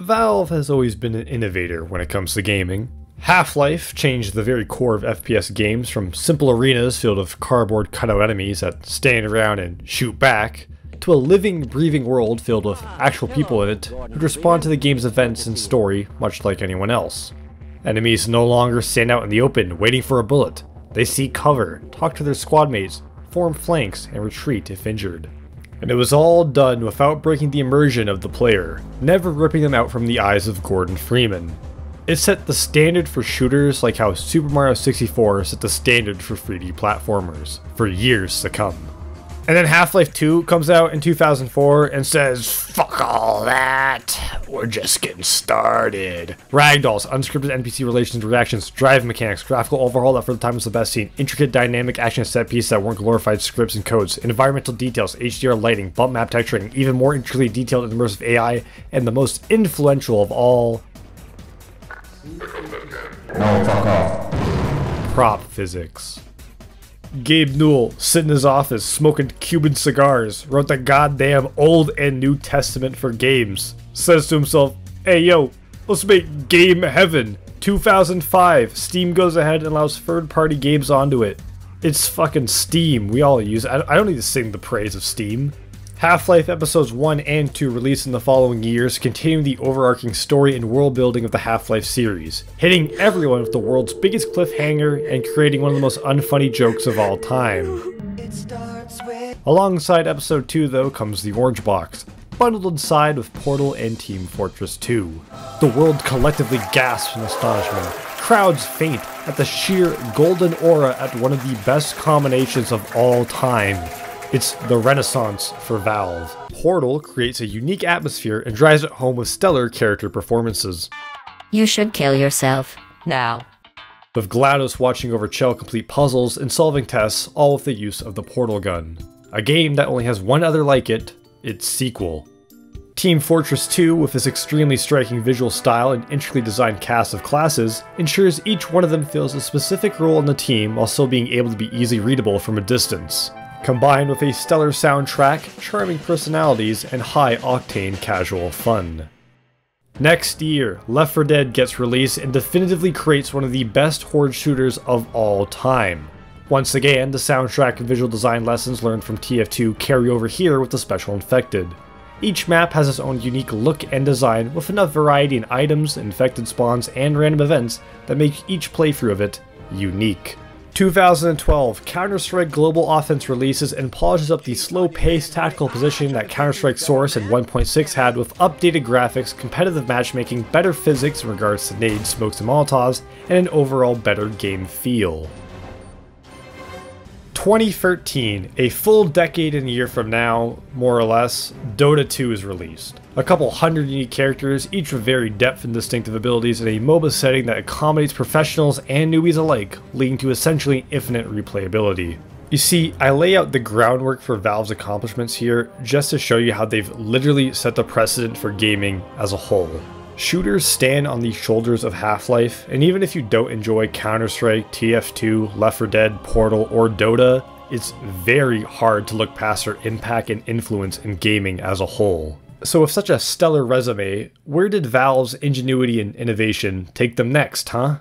Valve has always been an innovator when it comes to gaming. Half-Life changed the very core of FPS games from simple arenas filled with cardboard cutout enemies that stand around and shoot back, to a living, breathing world filled with actual people in it who respond to the game's events and story much like anyone else. Enemies no longer stand out in the open waiting for a bullet. They seek cover, talk to their squad mates, form flanks, and retreat if injured. And it was all done without breaking the immersion of the player, never ripping them out from the eyes of Gordon Freeman. It set the standard for shooters like how Super Mario 64 set the standard for 3D platformers, for years to come. And then Half-Life 2 comes out in 2004 and says, "Fuck all that, we're just getting started." Ragdolls, unscripted NPC relations, reactions, drive mechanics, graphical overhaul that for the time was the best seen, intricate dynamic action set pieces that weren't glorified scripts and codes, environmental details, HDR lighting, bump map texturing, even more intricately detailed and immersive AI, and the most influential of all... No, fuck off. Prop physics. Gabe Newell, sitting in his office, smoking Cuban cigars, wrote the goddamn Old and New Testament for games. Says to himself, "Hey yo, let's make game heaven." 2005, Steam goes ahead and allows third-party games onto it. It's fucking Steam, we all use it. I don't need to sing the praise of Steam. Half-Life episodes 1 and 2 released in the following years, continuing the overarching story and world building of the Half-Life series, hitting everyone with the world's biggest cliffhanger and creating one of the most unfunny jokes of all time. Alongside episode 2 though comes the Orange Box, bundled inside with Portal and Team Fortress 2. The world collectively gasps in astonishment. Crowds faint at the sheer golden aura at one of the best combinations of all time. It's the Renaissance for Valve. Portal creates a unique atmosphere and drives it home with stellar character performances. You should kill yourself, now. With GLaDOS watching over Chell complete puzzles and solving tests, all with the use of the Portal gun. A game that only has one other like it, its sequel. Team Fortress 2, with its extremely striking visual style and intricately designed cast of classes, ensures each one of them fills a specific role in the team while still being able to be easily readable from a distance. Combined with a stellar soundtrack, charming personalities, and high-octane casual fun. Next year, Left 4 Dead gets released and definitively creates one of the best horde shooters of all time. Once again, the soundtrack and visual design lessons learned from TF2 carry over here with the Special Infected. Each map has its own unique look and design with enough variety in items, infected spawns, and random events that make each playthrough of it unique. 2012, Counter-Strike Global Offense releases and polishes up the slow-paced tactical positioning that Counter-Strike Source and 1.6 had with updated graphics, competitive matchmaking, better physics in regards to nades, smokes, and molotovs, and an overall better game feel. 2013, a full decade and a year from now, more or less, Dota 2 is released. A couple hundred unique characters, each with varied depth and distinctive abilities in a MOBA setting that accommodates professionals and newbies alike, leading to essentially infinite replayability. You see, I lay out the groundwork for Valve's accomplishments here just to show you how they've literally set the precedent for gaming as a whole. Shooters stand on the shoulders of Half-Life, and even if you don't enjoy Counter-Strike, TF2, Left 4 Dead, Portal, or Dota, it's very hard to look past their impact and influence in gaming as a whole. So with such a stellar resume, where did Valve's ingenuity and innovation take them next, huh?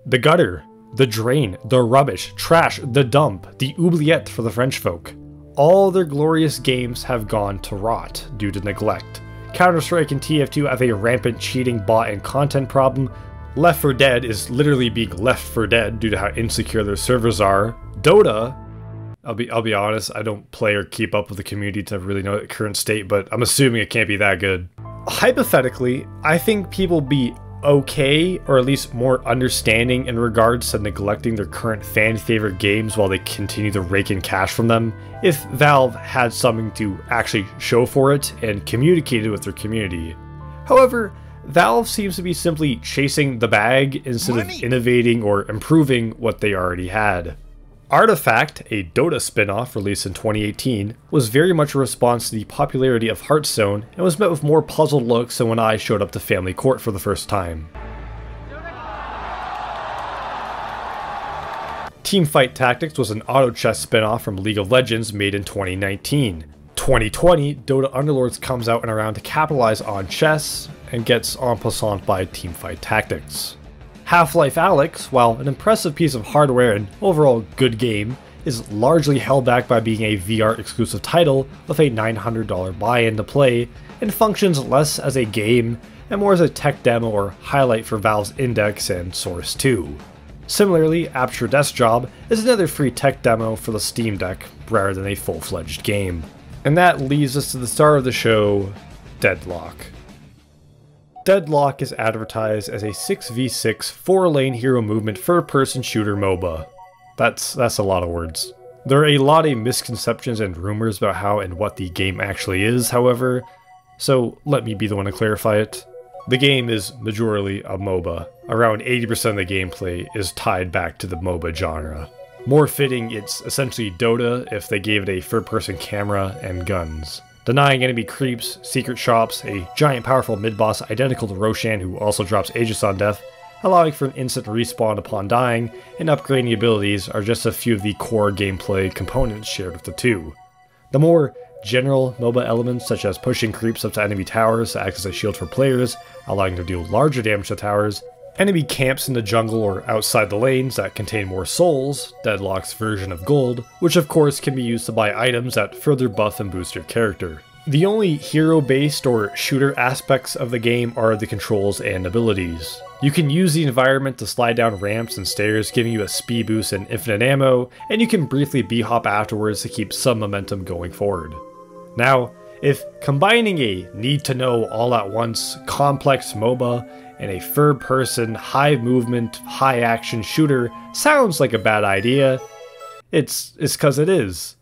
The gutter, the drain, the rubbish, trash, the dump, the oubliette for the French folk. All their glorious games have gone to rot due to neglect. Counter-Strike and TF2 have a rampant cheating, bot, and content problem. Left 4 Dead is literally being left for dead due to how insecure their servers are. Dota, I'll be honest, I don't play or keep up with the community to really know the current state, but I'm assuming it can't be that good. Hypothetically, I think people be okay, or at least more understanding in regards to neglecting their current fan-favorite games while they continue to rake in cash from them, if Valve had something to actually show for it and communicated with their community. However, Valve seems to be simply chasing the bag instead of innovating or improving what they already had. Artifact, a Dota spin-off released in 2018, was very much a response to the popularity of Hearthstone and was met with more puzzled looks than when I showed up to Family Court for the first time. Teamfight Tactics was an auto chess spin-off from League of Legends made in 2019. 2020, Dota Underlords comes out and around to capitalize on chess and gets en passant by teamfight tactics. Half-Life Alyx, while an impressive piece of hardware and overall good game, is largely held back by being a VR exclusive title with a $900 buy-in to play, and functions less as a game and more as a tech demo or highlight for Valve's Index and Source 2. Similarly, Aperture Desk Job is another free tech demo for the Steam Deck rather than a full-fledged game. And that leads us to the star of the show, Deadlock. Deadlock is advertised as a 6v6 4-lane hero movement first-person shooter MOBA. That's a lot of words. There are a lot of misconceptions and rumors about how and what the game actually is, however, so let me be the one to clarify it. The game is majorly a MOBA. Around 80% of the gameplay is tied back to the MOBA genre. More fitting, it's essentially Dota if they gave it a third-person camera and guns. Denying enemy creeps, secret shops, a giant powerful mid-boss identical to Roshan who also drops Aegis on death, allowing for an instant respawn upon dying, and upgrading abilities are just a few of the core gameplay components shared with the two. The more general MOBA elements such as pushing creeps up to enemy towers to act as a shield for players, allowing them to deal larger damage to towers, enemy camps in the jungle or outside the lanes that contain more souls, Deadlock's version of gold, which of course can be used to buy items that further buff and boost your character. The only hero-based or shooter aspects of the game are the controls and abilities. You can use the environment to slide down ramps and stairs, giving you a speed boost and infinite ammo, and you can briefly b-hop afterwards to keep some momentum going forward. Now, if combining a need-to-know all-at-once complex MOBA and a third-person, high-movement, high-action shooter sounds like a bad idea, it's cause it is.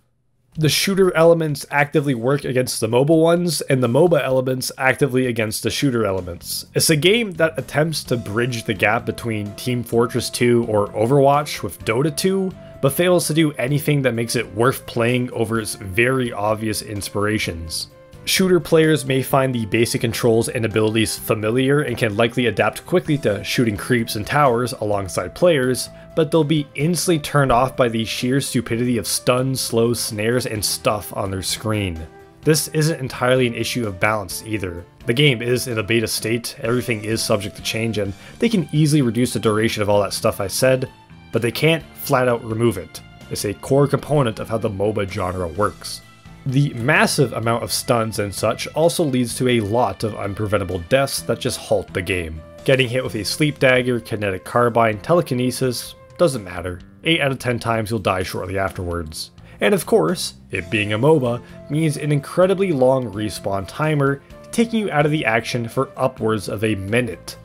The shooter elements actively work against the MOBA ones, and the MOBA elements actively against the shooter elements. It's a game that attempts to bridge the gap between Team Fortress 2 or Overwatch with Dota 2, but fails to do anything that makes it worth playing over its very obvious inspirations. Shooter players may find the basic controls and abilities familiar and can likely adapt quickly to shooting creeps and towers alongside players, but they'll be instantly turned off by the sheer stupidity of stuns, slows, snares, and stuff on their screen. This isn't entirely an issue of balance either. The game is in a beta state, everything is subject to change, and they can easily reduce the duration of all that stuff I said, but they can't flat out remove it. It's a core component of how the MOBA genre works. The massive amount of stuns and such also leads to a lot of unpreventable deaths that just halt the game. Getting hit with a sleep dagger, kinetic carbine, telekinesis, doesn't matter. 8 out of 10 times you'll die shortly afterwards. And of course, it being a MOBA means an incredibly long respawn timer, taking you out of the action for upwards of a minute.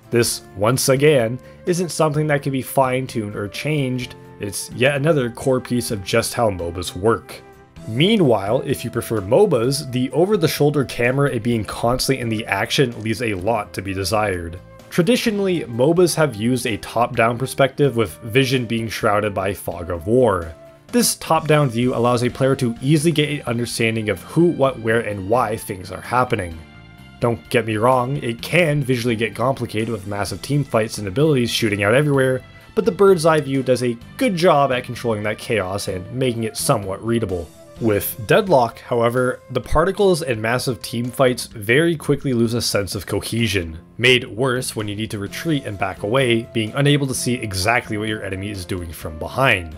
This, once again, isn't something that can be fine-tuned or changed, it's yet another core piece of just how MOBAs work. Meanwhile, if you prefer MOBAs, the over-the-shoulder camera and being constantly in the action leaves a lot to be desired. Traditionally, MOBAs have used a top-down perspective with vision being shrouded by fog of war. This top-down view allows a player to easily get an understanding of who, what, where, and why things are happening. Don't get me wrong, it can visually get complicated with massive team fights and abilities shooting out everywhere, but the bird's eye view does a good job at controlling that chaos and making it somewhat readable. With Deadlock, however, the particles and massive team fights very quickly lose a sense of cohesion, made worse when you need to retreat and back away, being unable to see exactly what your enemy is doing from behind.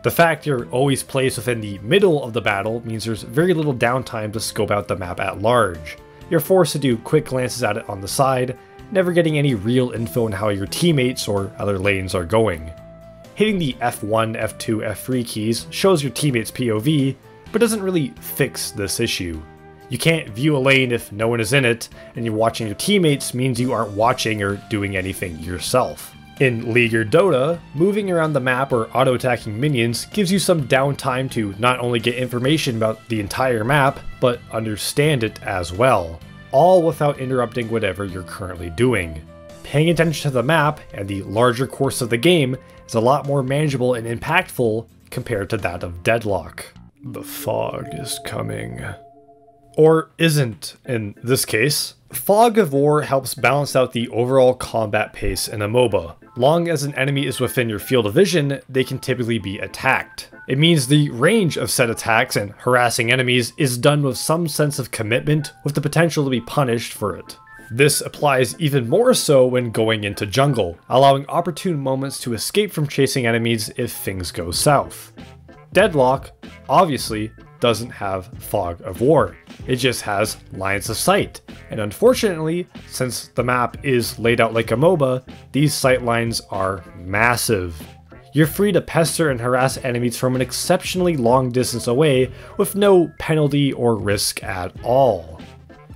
The fact you're always placed within the middle of the battle means there's very little downtime to scope out the map at large. You're forced to do quick glances at it on the side, never getting any real info on how your teammates or other lanes are going. Hitting the F1, F2, F3 keys shows your teammates' POV, but doesn't really fix this issue. You can't view a lane if no one is in it, and you're watching your teammates means you aren't watching or doing anything yourself. In League or Dota, moving around the map or auto-attacking minions gives you some downtime to not only get information about the entire map, but understand it as well, all without interrupting whatever you're currently doing. Paying attention to the map and the larger course of the game is a lot more manageable and impactful compared to that of Deadlock. The fog is coming. Or isn't, in this case. Fog of War helps balance out the overall combat pace in a MOBA, Long as an enemy is within your field of vision, they can typically be attacked. It means the range of said attacks and harassing enemies is done with some sense of commitment with the potential to be punished for it. This applies even more so when going into jungle, allowing opportune moments to escape from chasing enemies if things go south. Deadlock, obviously, doesn't have Fog of War. It just has lines of sight. And unfortunately, since the map is laid out like a MOBA, these sight lines are massive. You're free to pester and harass enemies from an exceptionally long distance away with no penalty or risk at all.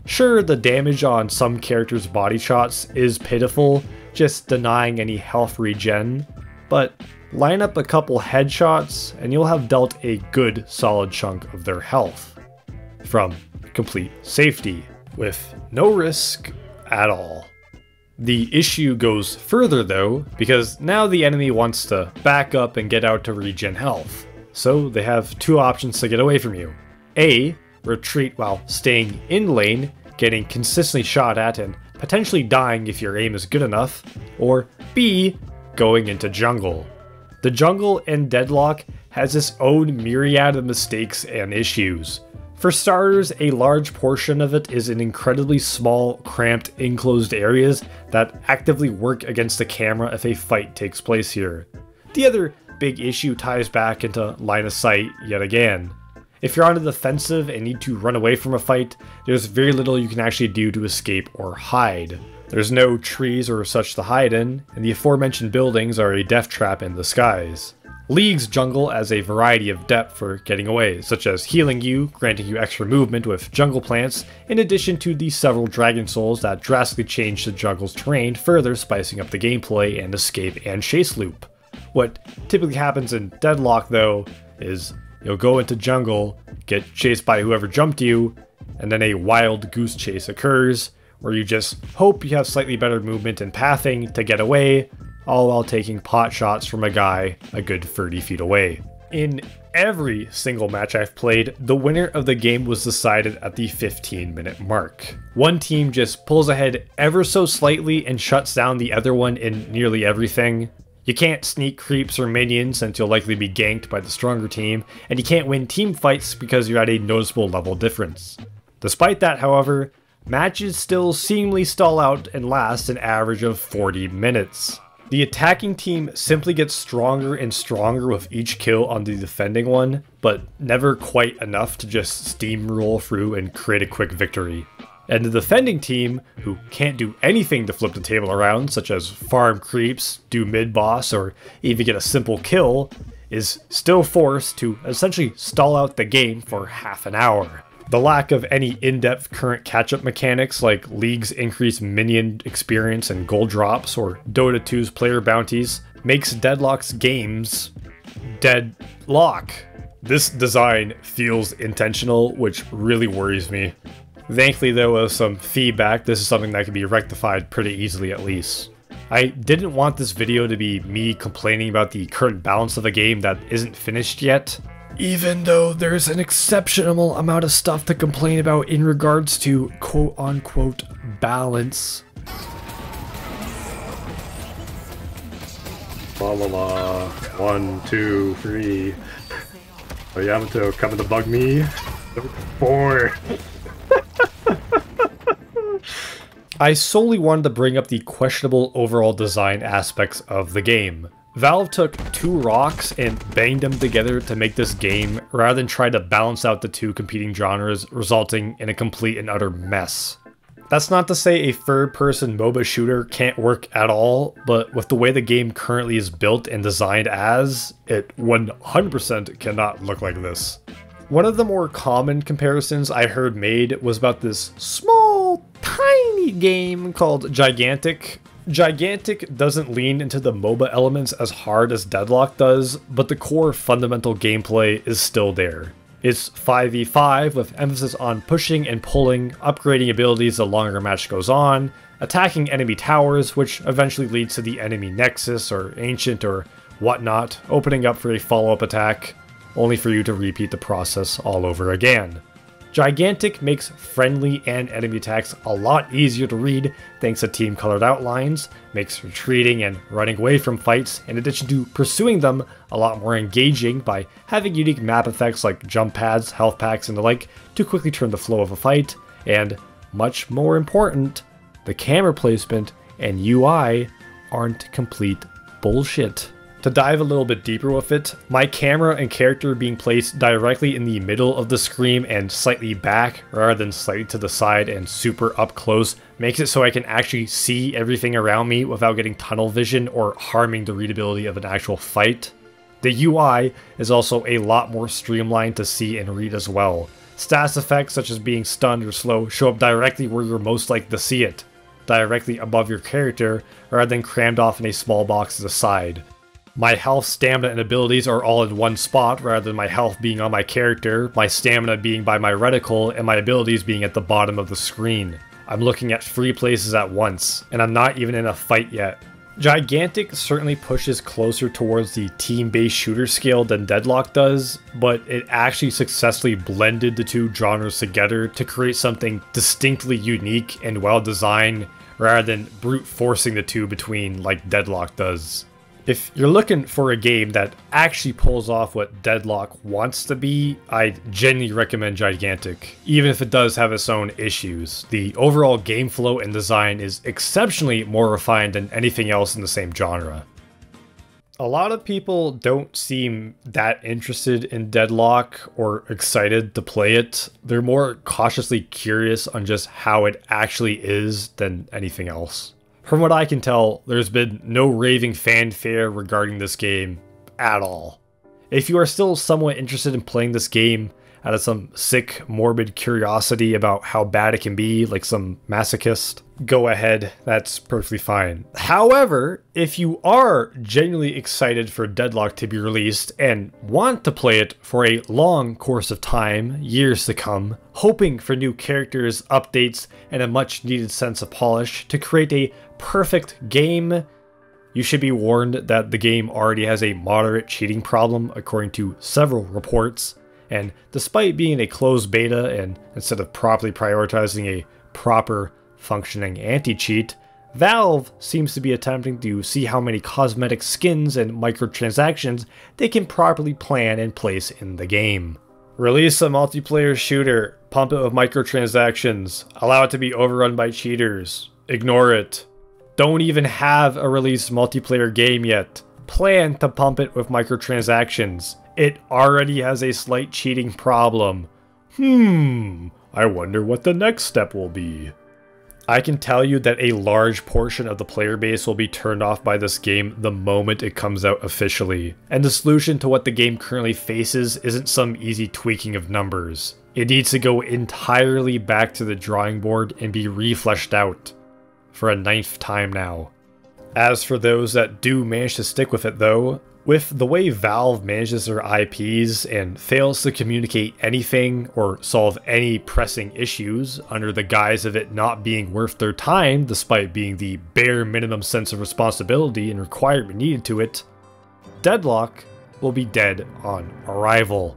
Sure, the damage on some characters' body shots is pitiful, just denying any health regen, but line up a couple headshots and you'll have dealt a good solid chunk of their health. From complete safety, with no risk at all. The issue goes further though, because now the enemy wants to back up and get out to regen health. So they have two options to get away from you. A, retreat while staying in lane, getting consistently shot at and potentially dying if your aim is good enough, or B, going into jungle. The jungle in Deadlock has its own myriad of mistakes and issues. For starters, a large portion of it is in incredibly small, cramped, enclosed areas that actively work against the camera if a fight takes place here. The other big issue ties back into line of sight yet again. If you're on the defensive and need to run away from a fight, there's very little you can actually do to escape or hide. There's no trees or such to hide in, and the aforementioned buildings are a death trap in disguise. League's jungle has a variety of depth for getting away, such as healing you, granting you extra movement with jungle plants, in addition to the several dragon souls that drastically change the jungle's terrain, further spicing up the gameplay and escape and chase loop. What typically happens in Deadlock though, is you'll go into jungle, get chased by whoever jumped you, and then a wild goose chase occurs, where you just hope you have slightly better movement and pathing to get away, all while taking pot shots from a guy a good 30 feet away. In every single match I've played, the winner of the game was decided at the 15-minute mark. One team just pulls ahead ever so slightly and shuts down the other one in nearly everything. You can't sneak creeps or minions since you'll likely be ganked by the stronger team, and you can't win team fights because you're at a noticeable level difference. Despite that, however, matches still seemingly stall out and last an average of 40 minutes. The attacking team simply gets stronger and stronger with each kill on the defending one, but never quite enough to just steamroll through and create a quick victory. And the defending team, who can't do anything to flip the table around, such as farm creeps, do mid-boss, or even get a simple kill, is still forced to essentially stall out the game for half an hour. The lack of any in-depth current catch-up mechanics like League's increased minion experience and gold drops or Dota 2's player bounties makes Deadlock's games Deadlock. This design feels intentional, which really worries me. Thankfully though, with some feedback, this is something that can be rectified pretty easily at least. I didn't want this video to be me complaining about the current balance of a game that isn't finished yet, even though there's an exceptional amount of stuff to complain about in regards to quote-unquote balance. La la la, 1, 2, 3. Oh, you haven't coming to bug me? 4. I solely wanted to bring up the questionable overall design aspects of the game. Valve took 2 rocks and banged them together to make this game, rather than try to balance out the 2 competing genres, resulting in a complete and utter mess. That's not to say a third-person MOBA shooter can't work at all, but with the way the game currently is built and designed as, it 100% cannot look like this. One of the more common comparisons I heard made was about this small, tiny game called Gigantic. Gigantic doesn't lean into the MOBA elements as hard as Deadlock does, but the core fundamental gameplay is still there. It's 5v5 with emphasis on pushing and pulling, upgrading abilities the longer a match goes on, attacking enemy towers, which eventually leads to the enemy nexus or ancient or whatnot, opening up for a follow-up attack, only for you to repeat the process all over again. Gigantic makes friendly and enemy attacks a lot easier to read thanks to team colored outlines, makes retreating and running away from fights, in addition to pursuing them, a lot more engaging by having unique map effects like jump pads, health packs, and the like to quickly turn the flow of a fight, and much more important, the camera placement and UI aren't complete bullshit. To dive a little bit deeper with it, my camera and character being placed directly in the middle of the screen and slightly back rather than slightly to the side and super up close makes it so I can actually see everything around me without getting tunnel vision or harming the readability of an actual fight. The UI is also a lot more streamlined to see and read as well. Status effects such as being stunned or slow show up directly where you're most likely to see it, directly above your character rather than crammed off in a small box to the side. My health, stamina, and abilities are all in one spot rather than my health being on my character, my stamina being by my reticle, and my abilities being at the bottom of the screen. I'm looking at 3 places at once, and I'm not even in a fight yet. Gigantic certainly pushes closer towards the team-based shooter scale than Deadlock does, but it actually successfully blended the two genres together to create something distinctly unique and well-designed rather than brute forcing the two between like Deadlock does. If you're looking for a game that actually pulls off what Deadlock wants to be, I genuinely recommend Gigantic, even if it does have its own issues. The overall game flow and design is exceptionally more refined than anything else in the same genre. A lot of people don't seem that interested in Deadlock or excited to play it. They're more cautiously curious on just how it actually is than anything else. From what I can tell, there's been no raving fanfare regarding this game at all. If you are still somewhat interested in playing this game out of some sick, morbid curiosity about how bad it can be, like some masochist, go ahead, that's perfectly fine. However, if you are genuinely excited for Deadlock to be released and want to play it for a long course of time, years to come, hoping for new characters, updates, and a much needed sense of polish to create a perfect game, you should be warned that the game already has a moderate cheating problem according to several reports, and despite being a closed beta and instead of properly prioritizing a proper functioning anti-cheat, Valve seems to be attempting to see how many cosmetic skins and microtransactions they can properly plan and place in the game. Release a multiplayer shooter, pump it with microtransactions, allow it to be overrun by cheaters, ignore it. Don't even have a released multiplayer game yet. Plan to pump it with microtransactions. It already has a slight cheating problem. I wonder what the next step will be. I can tell you that a large portion of the player base will be turned off by this game the moment it comes out officially. And the solution to what the game currently faces isn't some easy tweaking of numbers. It needs to go entirely back to the drawing board and be refleshed out. For a 9th time now. As for those that do manage to stick with it though, with the way Valve manages their IPs and fails to communicate anything or solve any pressing issues under the guise of it not being worth their time despite being the bare minimum sense of responsibility and requirement needed to it, Deadlock will be dead on arrival.